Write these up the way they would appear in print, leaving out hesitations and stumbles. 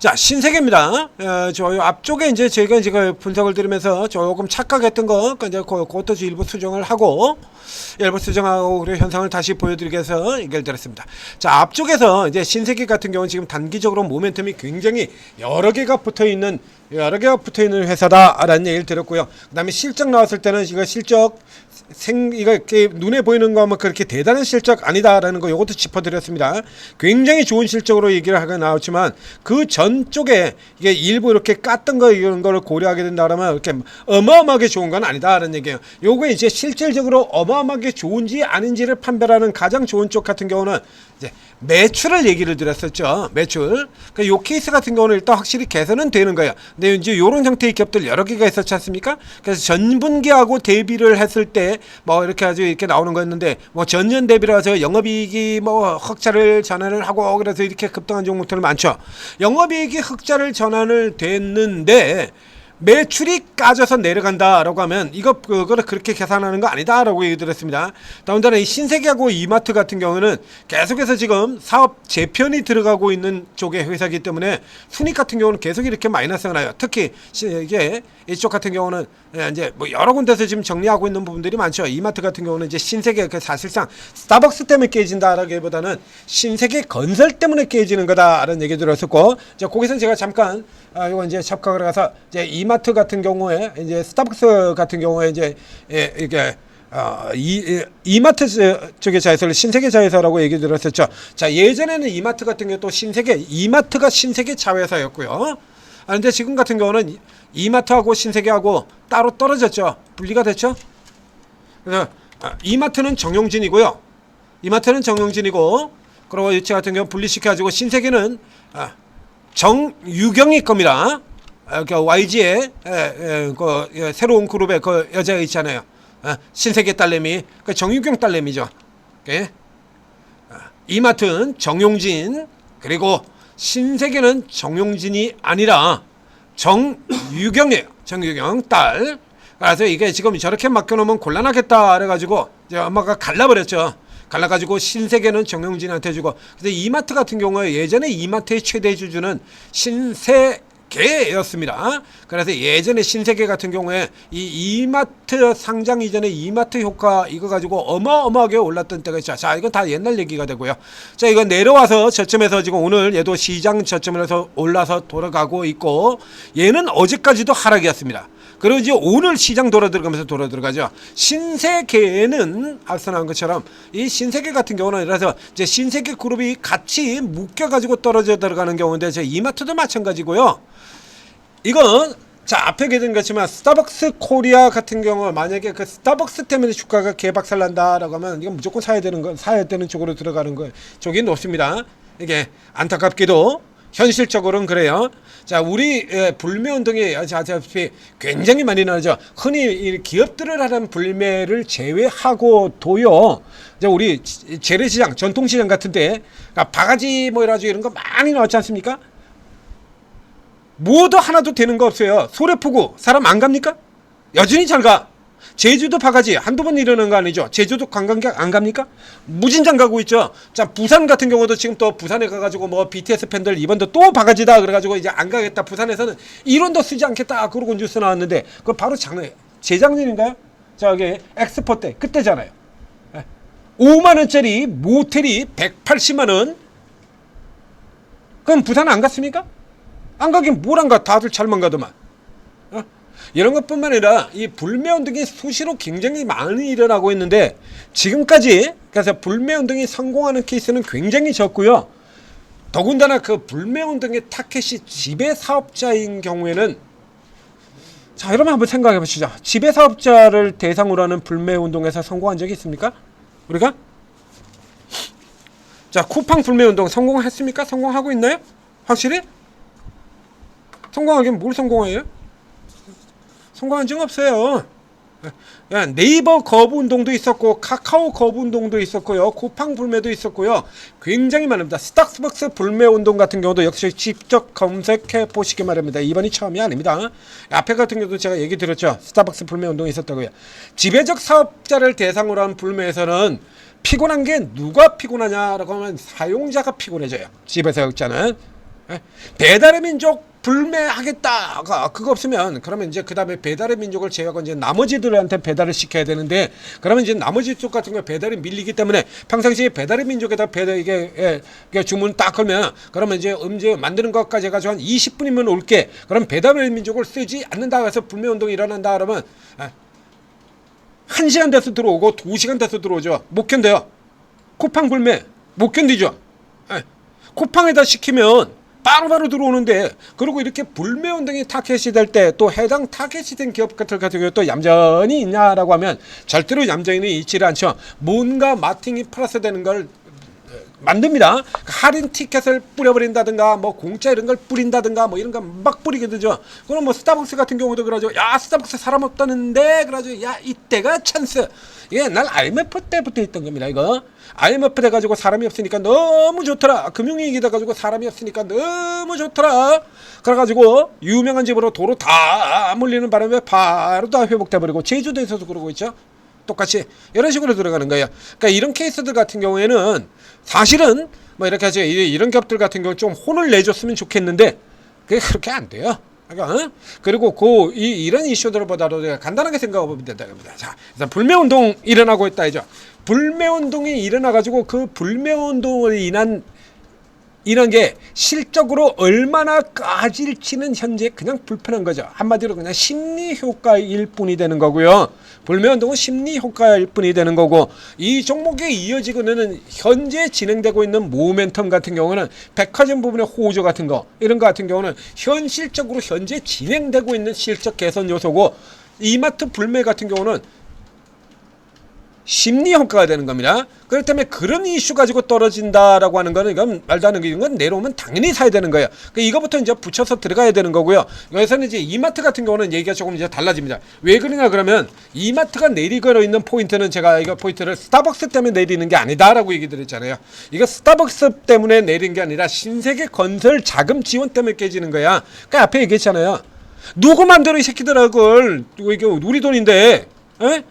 자, 신세계입니다. 저 앞쪽에 이제 제가 분석을 들으면서 조금 착각했던 거, 이제 그것도 일부 수정을 하고, 그리고 현상을 다시 보여드리기 위해서 얘기를 드렸습니다. 자, 앞쪽에서 이제 신세계 같은 경우는 지금 단기적으로 모멘텀이 굉장히 여러 개가 붙어 있는 회사다라는 얘기를 드렸고요. 그 다음에 실적 나왔을 때는 이거 실적 이거 이렇게 눈에 보이는 거 하면 그렇게 대단한 실적 아니다라는 거 요것도 짚어드렸습니다. 굉장히 좋은 실적으로 얘기를 하게 나왔지만 그 전쪽에 이게 일부 이렇게 깠던 거 이런 거를 고려하게 된다면 이렇게 어마어마하게 좋은 건 아니다라는 얘기예요. 요거 이제 실질적으로 어마어마하게 좋은지 아닌지를 판별하는 가장 좋은 쪽 같은 경우는 이제 매출을 얘기를 드렸었죠. 매출. 그러니까 요 케이스 같은 경우는 일단 확실히 개선은 되는 거예요. 근데 이제 요런 형태의 기업들 여러 개가 있었지 않습니까? 그래서 전분기하고 대비를 했을 때 뭐 이렇게 아주 이렇게 나오는 거였는데 뭐 전년 대비라서 영업이익이 뭐 흑자를 전환을 하고 그래서 이렇게 급등한 종목들 많죠. 영업이익이 흑자를 전환을 됐는데 매출이 까져서 내려간다라고 하면 그거를 그렇게 계산하는 거 아니다라고 얘기 드렸습니다. 더군다나 이 신세계하고 이마트 같은 경우는 계속해서 지금 사업 재편이 들어가고 있는 쪽의 회사이기 때문에 순익 같은 경우는 계속 이렇게 마이너스가 나요. 특히 이게 이쪽 같은 경우는 이제 뭐 여러 군데서 지금 정리하고 있는 부분들이 많죠. 이마트 같은 경우는 이제 신세계 사실상 스타벅스 때문에 깨진다라기보다는 신세계 건설 때문에 깨지는 거다라는 얘기 들었었고, 자 거기서 제가 잠깐 이거 이제 접각을 가서 이제 이마트 같은 경우에 이제 스타벅스 같은 경우에 이제 이게 이마트 쪽의 자회사를 신세계 자회사라고 얘기 들었었죠. 자 예전에는 이마트 같은 경우 또 이마트가 신세계 자회사였고요. 근데 지금 같은 경우는 이마트하고 신세계하고 따로 떨어졌죠. 분리가 됐죠. 그래서 이마트는 정용진이고요. 그리고 이치 같은 경우 분리시켜가지고 신세계는 정유경이 겁니다. 그 YG의 그 새로운 그룹의 그 여자가 있잖아요. 신세계 딸내미, 그 정유경 딸내미죠. 이마트는 정용진, 그리고 신세계는 정용진이 아니라 정유경이에요. 정유경 딸. 그래서 이게 지금 저렇게 맡겨놓으면 곤란하겠다 그래가지고 이제 엄마가 갈라버렸죠. 갈라가지고 신세계는 정용진한테 주고. 근데 이마트 같은 경우에 예전에 이마트의 최대 주주는 신세계였습니다. 그래서 예전에 신세계 같은 경우에 이 이마트 상장 이전에 이마트 효과 이거 가지고 어마어마하게 올랐던 때가 있죠. 자, 이건 다 옛날 얘기가 되고요. 자, 이건 내려와서 저점에서 지금 오늘 얘도 시장 저점에서 올라서 돌아가고 있고, 얘는 어제까지도 하락이었습니다. 그리고 이제 오늘 시장 돌아 들어가죠. 신세계는 앞서 나온 것처럼 이 신세계 같은 경우는 이래서 이제 신세계 그룹이 같이 묶여가지고 떨어져 들어가는 경우인데, 제 이마트도 마찬가지고요. 이건 자 앞에 얘기된 것지만 스타벅스 코리아 같은 경우 만약에 그 스타벅스 때문에 주가가 개박살 난다라고 하면 이건 무조건 사야 되는 쪽으로 들어가는 거예요. 저기 높습니다. 이게 안타깝게도 현실적으로는 그래요. 자, 우리 불매운동이 아시다시피 굉장히 많이 나오죠. 흔히 기업들을 하는 불매를 제외하고도요. 이제 우리 재래시장, 전통시장 같은데 바가지 뭐 이래가지고 이런 거 많이 나왔지 않습니까? 뭐도 하나도 되는 거 없어요. 소래포구 사람 안 갑니까? 여전히 잘 가. 제주도 바가지 한두 번 이러는 거 아니죠. 제주도 관광객 안 갑니까? 무진장 가고 있죠. 자, 부산 같은 경우도 지금 또 부산에 가가지고 뭐 BTS 팬들 이번도 또 바가지다 그래가지고 이제 안 가겠다. 부산에서는 1원도 쓰지 않겠다 그러고 뉴스 나왔는데 그거 바로 재작년인가요? 저기 엑스포 때 그때잖아요. 5만원짜리 모텔이 180만원. 그럼 부산 안 갔습니까? 안 가긴 뭘 안 가. 다들 잘만 가더만. 이런 것뿐만 아니라 이 불매운동이 수시로 굉장히 많이 일어나고 있는데 지금까지 그래서 불매운동이 성공하는 케이스는 굉장히 적고요. 더군다나 그 불매운동의 타켓이 지배사업자인 경우에는, 자 여러분 한번 생각해 보시죠. 지배사업자를 대상으로 하는 불매운동에서 성공한 적이 있습니까? 우리가? 자, 쿠팡 불매운동 성공했습니까? 성공하고 있나요? 확실히? 성공하긴 뭘 성공해요? 성공한 적 없어요. 네이버 거부운동도 있었고 카카오 거부운동도 있었고요. 쿠팡 불매도 있었고요. 굉장히 많습니다. 스타벅스 불매운동 같은 경우도 역시 직접 검색해 보시기 바랍니다. 이번이 처음이 아닙니다. 앞에 같은 경우도 제가 얘기 드렸죠. 스타벅스 불매운동이 있었다고요. 지배적 사업자를 대상으로 한 불매에서는 피곤한 게 누가 피곤하냐라고 하면 사용자가 피곤해져요. 지배사업자는. 예? 배달의 민족 불매하겠다. 그거 없으면 그러면 이제 그 다음에 배달의 민족을 제외하고 이제 나머지들한테 배달을 시켜야 되는데 그러면 이제 나머지 쪽 같은 거 배달이 밀리기 때문에 평상시에 배달의 민족에다 배달 이게 주문 딱 걸면 그러면 이제 만드는 것까지 해가지고 한 20분이면 올게. 그럼 배달의 민족을 쓰지 않는다 해서 불매 운동이 일어난다 그러면 1시간 돼서 들어오고 2시간 돼서 들어오죠. 못 견뎌요. 쿠팡 불매 못 견디죠. 쿠팡에다 시키면 바로바로 들어오는데 그리고 이렇게 불매운동이 타겟이 될 때 또 해당 타겟이 된 기업 같은 경우 또 얌전히 있냐라고 하면 절대로 얌전히 있지를 않죠. 뭔가 마팅이 플러스 되는 걸 만듭니다. 할인 티켓을 뿌려버린다든가 뭐 공짜 이런 걸 뿌린다든가 뭐 이런 거 막 뿌리게 되죠. 그럼 뭐 스타벅스 같은 경우도 그러죠. 야 스타벅스 사람 없다는데 그러죠. 야 이때가 찬스. 이게 날 IMF 때부터 있던 겁니다. 이거 IMF 돼가지고 사람이 없으니까 너무 좋더라. 금융위기 돼가지고 사람이 없으니까 너무 좋더라. 그래가지고 유명한 집으로 도로 다 몰리는 바람에 바로 다 회복돼버리고 제주도에서도 그러고 있죠. 똑같이 이런 식으로 들어가는 거예요. 그러니까 이런 케이스들 같은 경우에는 사실은 뭐 이렇게 하죠. 이런 기업들 같은 경우 좀 혼을 내줬으면 좋겠는데 그게 그렇게 안 돼요. 그러니까 그리고 이런 이슈들보다도 간단하게 생각해 보면 된다 겁니다. 자, 일단 불매 운동 일어나고 있다 이죠. 불매 운동이 일어나 가지고 그 불매 운동을 이런 게 실적으로 얼마나 까질지는 현재 그냥 불편한 거죠. 한마디로 그냥 심리 효과일 뿐이 되는 거고요. 불매운동은 심리 효과일 뿐이 되는 거고 이 종목에 이어지고는 현재 진행되고 있는 모멘텀 같은 경우는 백화점 부분의 호조 같은 거 이런 거 같은 경우는 현실적으로 현재 진행되고 있는 실적 개선 요소고 이마트 불매 같은 경우는 심리 효과가 되는 겁니다. 그렇기 때문에 그런 이슈 가지고 떨어진다라고 하는 거는 이건 말도 안 되는 건 내려오면 당연히 사야 되는 거예요. 이거부터 이제 붙여서 들어가야 되는 거고요. 여기서는 이제 이마트 같은 경우는 얘기가 조금 이제 달라집니다. 왜 그러냐 그러면 이마트가 내리고 있는 포인트는 제가 이거 포인트를 스타벅스 때문에 내리는 게 아니다라고 얘기 드렸잖아요. 이거 스타벅스 때문에 내린 게 아니라 신세계 건설 자금 지원 때문에 깨지는 거야. 그 앞에 얘기했잖아요. 누구 맘대로 이 새끼들아 그걸 이게 우리 돈인데, 에?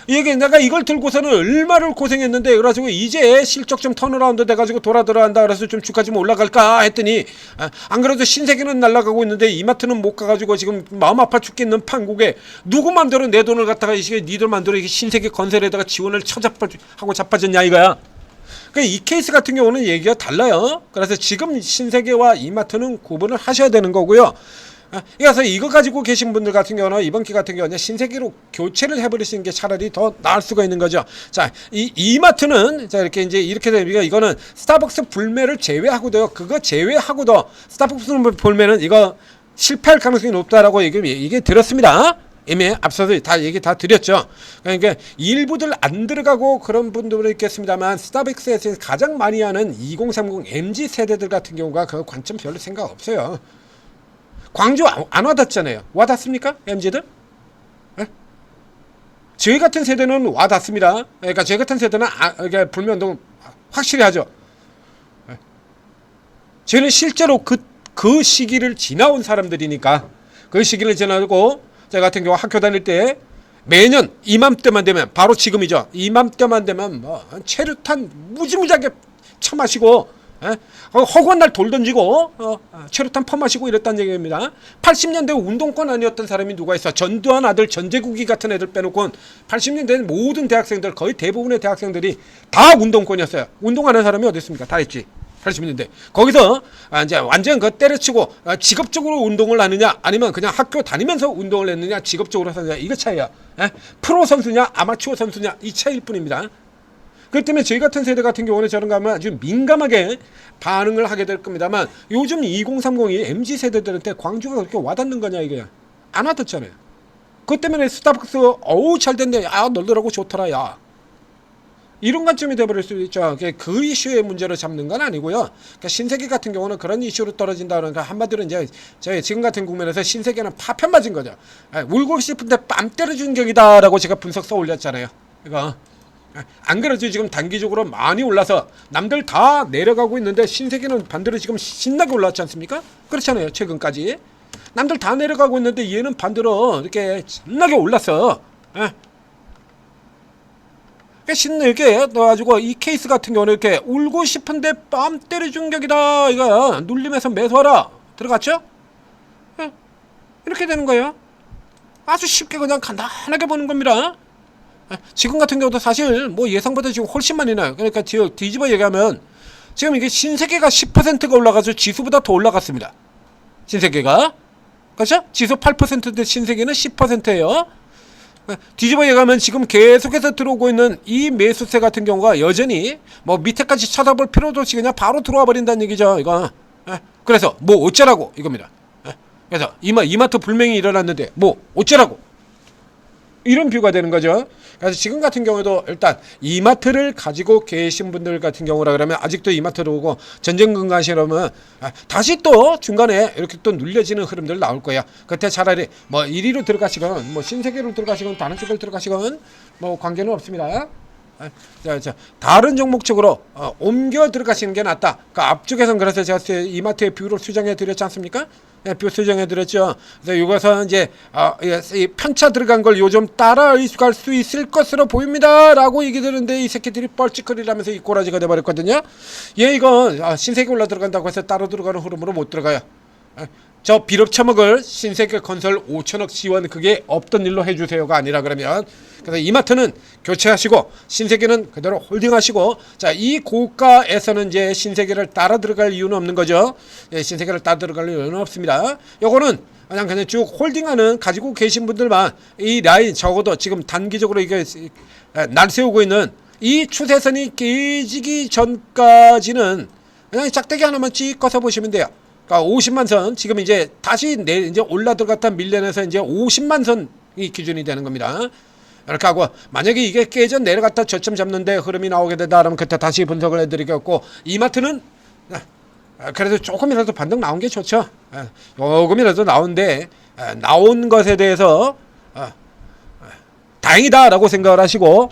이게 내가 이걸 들고서는 얼마를 고생했는데 그래가지고 이제 실적 좀 턴어라운드 돼가지고 돌아들어간다 그래서 좀 주가 좀 올라갈까 했더니 안 그래도 신세계는 날아가고 있는데 이마트는 못 가가지고 지금 마음 아파 죽겠는 판국에 누구 맘대로 내 돈을 갖다가 이게 니들 맘대로 이게 신세계 건설에다가 지원을 하고 자빠졌냐 이거야. 이 케이스 같은 경우는 얘기가 달라요. 그래서 지금 신세계와 이마트는 구분을 하셔야 되는 거고요. 그래서 이거 가지고 계신 분들 같은 경우는 이번 기 같은 경우는 신세계로 교체를 해버리시는 게 차라리 더 나을 수가 있는 거죠. 자, 이마트는 자 이렇게 되니까 이거는 스타벅스 불매를 제외하고도요. 그거 제외하고도 스타벅스 불매는 이거 실패할 가능성이 높다라고 얘기 들었습니다. 이미 앞서서 다 얘기 다 드렸죠. 그러니까 일부들 안 들어가고 그런 분들은 있겠습니다만 스타벅스에서 가장 많이 하는 2030 MZ 세대들 같은 경우가 그 관점 별로 생각 없어요. 광주 안 와닿잖아요. 와닿습니까? MZ들? 네? 저희 같은 세대는 와닿습니다. 그러니까 저희 같은 세대는 그러니까 불매운동 확실히 하죠. 네? 저희는 실제로 그 시기를 지나온 사람들이니까 그 시기를 지나고 저 같은 경우 학교 다닐 때 매년 이맘때만 되면 바로 지금이죠. 이맘때만 되면 뭐 체류탄 무지무지하게 쳐마시고 허구한 날 돌 던지고 체류탄 퍼마시고 이랬다는 얘기입니다. 80년대 운동권 아니었던 사람이 누가 있어. 전두환 아들 전제국이 같은 애들 빼놓고 80년대 모든 대학생들 거의 대부분의 대학생들이 다 운동권이었어요. 운동하는 사람이 어디 있습니까? 다 했지. 80년대 거기서 이제 완전 그 때려치고 직업적으로 운동을 하느냐 아니면 그냥 학교 다니면서 운동을 했느냐 직업적으로 하느냐 이거 차이야. 프로 선수냐 아마추어 선수냐 이 차이일 뿐입니다. 그렇기 때문에 저희 같은 세대 같은 경우는 저런 거 하면 아주 민감하게 반응을 하게 될 겁니다만 요즘 2030이 MZ 세대들한테 광주가 그렇게 와닿는 거냐 이게 안 와닿잖아요. 그것 때문에 스타벅스 어우 잘 됐네. 야 널더라고 좋더라 야. 이런 관점이 돼버릴 수도 있죠. 그 이슈의 문제로 잡는 건 아니고요. 그러니까 신세계 같은 경우는 그런 이슈로 떨어진다 그러니까 한마디로 이제 저희 지금 같은 국면에서 신세계는 파편 맞은 거죠. 울고 싶은데 뺨 때려준 격이다라고 제가 분석 써 올렸잖아요. 이거. 안 그래도 지금 단기적으로 많이 올라서 남들 다 내려가고 있는데 신세계는 반대로 지금 신나게 올랐지 않습니까? 그렇잖아요. 최근까지 남들 다 내려가고 있는데 얘는 반대로 이렇게 신나게 올랐어. 신나게 넣어가지고 이 케이스 같은 경우는 이렇게 울고 싶은데 뺨 때려준 격이다 이거야. 눌림에서 매수하라 들어갔죠? 예, 이렇게 되는 거예요. 아주 쉽게 그냥 간단하게 보는 겁니다. 예, 지금 같은 경우도 사실 뭐 예상보다 지금 훨씬 많이 나요. 그러니까 뒤집어 얘기하면 지금 이게 신세계가 10%가 올라가서 지수보다 더 올라갔습니다. 신세계가 그렇죠? 지수 8%인데 신세계는 10%예요. 뒤집어 얘기하면 지금 계속해서 들어오고 있는 이 매수세 같은 경우가 여전히 뭐 밑에까지 쳐다볼 필요도 없이 그냥 바로 들어와 버린다는 얘기죠. 이거. 그래서 뭐 어쩌라고 이겁니다. 그래서 이마트 불명이 일어났는데 뭐 어쩌라고 이런 뷰가 되는 거죠. 그래서 지금 같은 경우도 일단 이마트를 가지고 계신 분들 같은 경우라 그러면 아직도 이마트로 오고 전쟁 근가시라면 다시 또 중간에 이렇게 또 눌려지는 흐름들 나올 거야. 그때 차라리 뭐 1위로 들어가시건 뭐 신세계로 들어가시건 다른 쪽을 들어가시건 뭐 관계는 없습니다. 자, 다른 종목 쪽으로 옮겨 들어가시는 게 낫다. 그 앞쪽에서는 그래서 제가 이마트의 뷰를 수정해 드렸지 않습니까? 네, 뷰 수정해 드렸죠. 그래서 이것은 이제 이 편차 들어간 걸 요즘 따라갈 수 있을 것으로 보입니다라고 얘기 드는데 이 새끼들이 뻘짓거리라면서 이 꼬라지가 돼버렸거든요. 이건 신세계 올라 들어간다고 해서 따로 들어가는 흐름으로 못 들어가요. 저 비럽 처먹을 신세계 건설 5천억 지원 그게 없던 일로 해주세요가 아니라 그러면 그래서 이마트는 교체하시고 신세계는 그대로 홀딩하시고 자, 이 고가에서는 이제 신세계를 따라 들어갈 이유는 없는 거죠. 신세계를 따라 들어갈 이유는 없습니다. 요거는 그냥 쭉 홀딩하는 가지고 계신 분들만 이 라인 적어도 지금 단기적으로 이게 날 세우고 있는 이 추세선이 깨지기 전까지는 그냥 짝대기 하나만 찍어서 보시면 돼요. 그러니까 50만 선 지금 이제 다시 이제 올라 들어갔다 밀려내서 이제 50만 선이 기준이 되는 겁니다. 이렇게 하고 만약에 이게 깨져 내려갔다 저점 잡는데 흐름이 나오게 되다 그러면 그때 다시 분석을 해드리겠고 이마트는 그래도 조금이라도 반등 나온 게 좋죠. 조금이라도 나온데 나온 것에 대해서 다행이다라고 생각을 하시고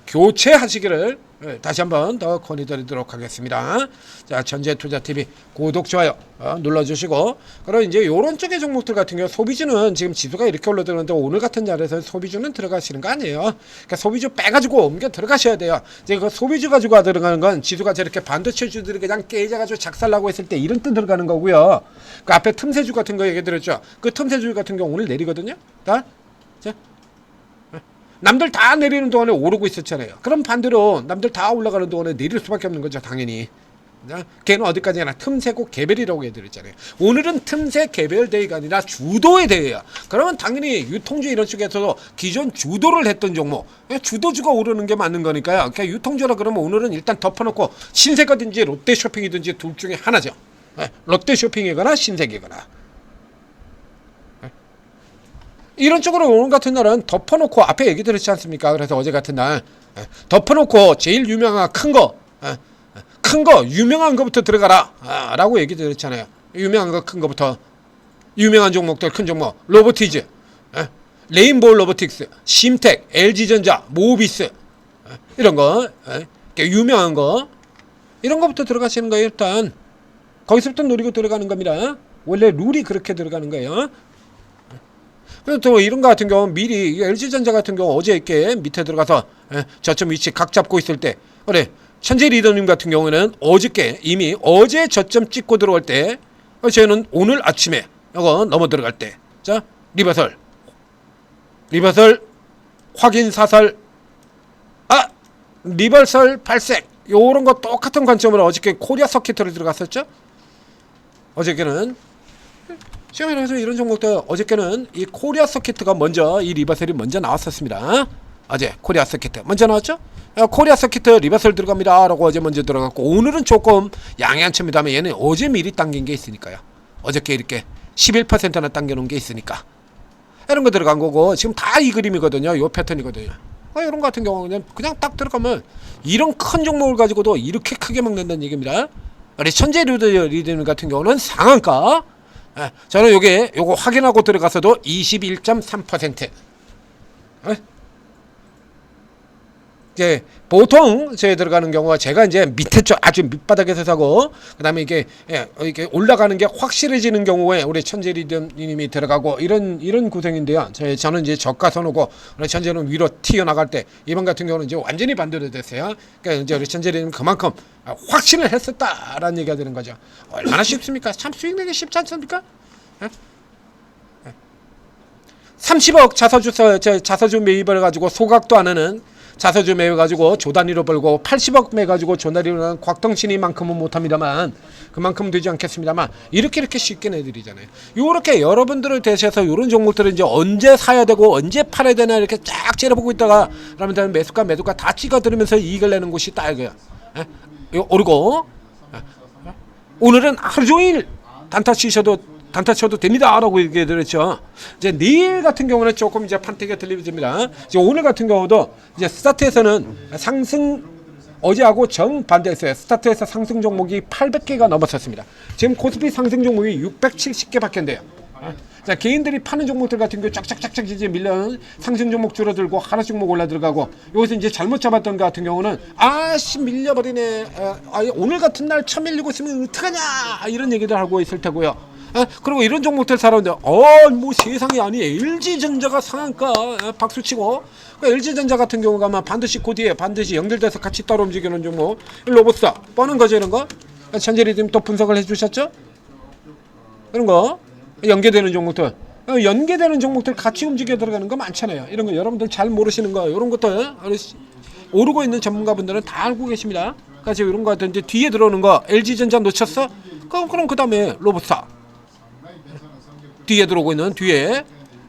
교체하시기를 다시 한번 더 권유드리도록 하겠습니다. 자, 전재투자TV 구독, 좋아요 눌러주시고 그럼 이제 요런 쪽의 종목들 같은 경우 소비주는 지금 지수가 이렇게 올라들었는데 오늘 같은 자리에서 소비주는 들어가시는 거 아니에요. 그러니까 소비주 빼가지고 옮겨 들어가셔야 돼요. 이제 그 소비주 가지고 들어가는 건 지수가 저렇게 반도체주들이 그냥 깨져가지고 작살나고 있을 때 이런 때 들어가는 거고요. 그 앞에 틈새주 같은 거 얘기 드렸죠. 그 틈새주 같은 경우 오늘 내리거든요. 자. 남들 다 내리는 동안에 오르고 있었잖아요. 그럼 반대로 남들 다 올라가는 동안에 내릴 수밖에 없는 거죠. 당연히. 걔는 어디까지나 틈새고 개별이라고 해드렸잖아요. 오늘은 틈새 개별 대회가 아니라 주도의 대회야. 그러면 당연히 유통주 이런 쪽에서도 기존 주도를 했던 종목 주도주가 오르는 게 맞는 거니까요. 그러니까 유통주라 그러면 오늘은 일단 덮어놓고 신세가든지 롯데쇼핑이든지 둘 중에 하나죠. 롯데쇼핑이거나 신세계거나. 이런 쪽으로 오늘 같은 날은 덮어놓고 앞에 얘기 드렸지 않습니까? 그래서 어제 같은 날 덮어놓고 제일 유명한 큰 거 유명한 거부터 들어가라 라고 얘기 드렸잖아요. 유명한 거 큰 거부터 유명한 종목들 큰 종목 로보티즈 레인보우 로보틱스 심텍 LG전자 모비스 이런 거 유명한 거 이런 거부터 들어가시는 거예요. 일단 거기서부터 노리고 들어가는 겁니다. 원래 룰이 그렇게 들어가는 거예요. 그리고 또 이런 거 같은 경우 미리 LG전자 같은 경우 어제 이렇게 밑에 들어가서 저점 위치 각 잡고 있을 때 그래 천재 리더님 같은 경우는 어저께 이미 어제 저점 찍고 들어올 때 저희는 오늘 아침에 이거 넘어 들어갈 때 자 리버설 확인 사설 리버설 발색 요런 거 똑같은 관점으로 어저께 코리아 서킷으로 들어갔었죠. 어저께는 시험에서 이런 종목들 어저께는 이 코리아 서킷가 먼저 이 리버설이 먼저 나왔었습니다. 어제 코리아 서킷 먼저 나왔죠. 코리아 서킷 리버설 들어갑니다 라고 어제 먼저 들어갔고 오늘은 조금 양해한 첨이다면 얘는 어제 미리 당긴 게 있으니까요. 어저께 이렇게 11%나 당겨놓은 게 있으니까 이런 거 들어간 거고 지금 다 이 그림이거든요. 요 패턴이거든요. 이런 거 같은 경우는 그냥 딱 들어가면 이런 큰 종목을 가지고도 이렇게 크게 먹는다는 얘기입니다. 우리 천재 리더님 같은 경우는 상한가 저는 요거 확인하고 들어가서도 21.3% 이제 보통 제 들어가는 경우가 제가 이제 밑에 쪽 아주 밑바닥에서 사고 그다음에 이게 올라가는 게 확실해지는 경우에 우리 천재리님이 들어가고 이런 구성인데요. 저는 이제 저가 선호고 우리 천재는 위로 튀어나갈 때 이번 같은 경우는 이제 완전히 반대로 됐어요. 그러니까 이제 우리 천재리님 그만큼 확신을 했었다라는 얘기가 되는 거죠. 얼마나 쉽습니까? 참 수익 내기 쉽지 않습니까? 30억 자서주 매입을 가지고 소각도 안 하는 자서주 매가지고 조단위로 벌고 80억 매가지고 조단위로는 곽동신이만큼은 못합니다만 그만큼 되지 않겠습니다만 이렇게 쉽게 내드리잖아요. 요렇게 여러분들을 대셔서 이런 종목들을 이제 언제 사야 되고 언제 팔아야 되나 이렇게 쫙 째려보고 있다가 그러면 매수가 매도가 다 찍어들으면서 이익을 내는 곳이 딱 이거야. 오르고 오늘은 하루 종일 단타 쳐도 됩니다라고 얘기해드렸죠. 이제 내일 같은 경우는 조금 이제 판택에 들립니다. 이제 오늘 같은 경우도 이제 스타트에서는 상승 어제하고 정반대했어요. 스타트에서 상승 종목이 800개가 넘었었습니다. 지금 코스피 상승 종목이 670개밖에 안 돼요. 자, 개인들이 파는 종목들 같은 경우 쫙쫙쫙쫙 이제 밀려는 상승 종목 줄어들고 하락 종목 올라 들어가고 여기서 이제 잘못 잡았던 것 같은 경우는 밀려버리네. 오늘 같은 날 쳐 밀리고 있으면 어떡하냐 이런 얘기들 하고 있을 테고요. 그리고 이런 종목들 사람들 뭐 세상에 아니 LG전자가 상한가 박수치고 LG전자 같은 경우가 반드시 그 뒤에 반드시 연결돼서 같이 따로 움직이는 종목 로봇사 뻔한 거죠 이런 거. 천재리님 또 분석을 해주셨죠? 이런 거 연계되는 종목들 연계되는 종목들 같이 움직여 들어가는 거 많잖아요. 이런 거 여러분들 잘 모르시는 거 이런 것들 오르고 있는 전문가분들은 다 알고 계십니다. 그래서 이런 거 같은 이제 뒤에 들어오는 거 LG전자 놓쳤어? 그럼 그 다음에 로봇사 뒤에 들어오고 있는 뒤에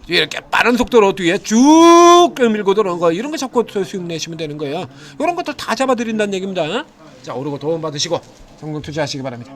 이렇게 빠른 속도로 뒤에 쭉 밀고 들어오는 거 이런 거 잡고 수익 내시면 되는 거예요. 이런 것들 다 잡아드린다는 얘기입니다. 자, 오르고 도움 받으시고 성공 투자하시기 바랍니다.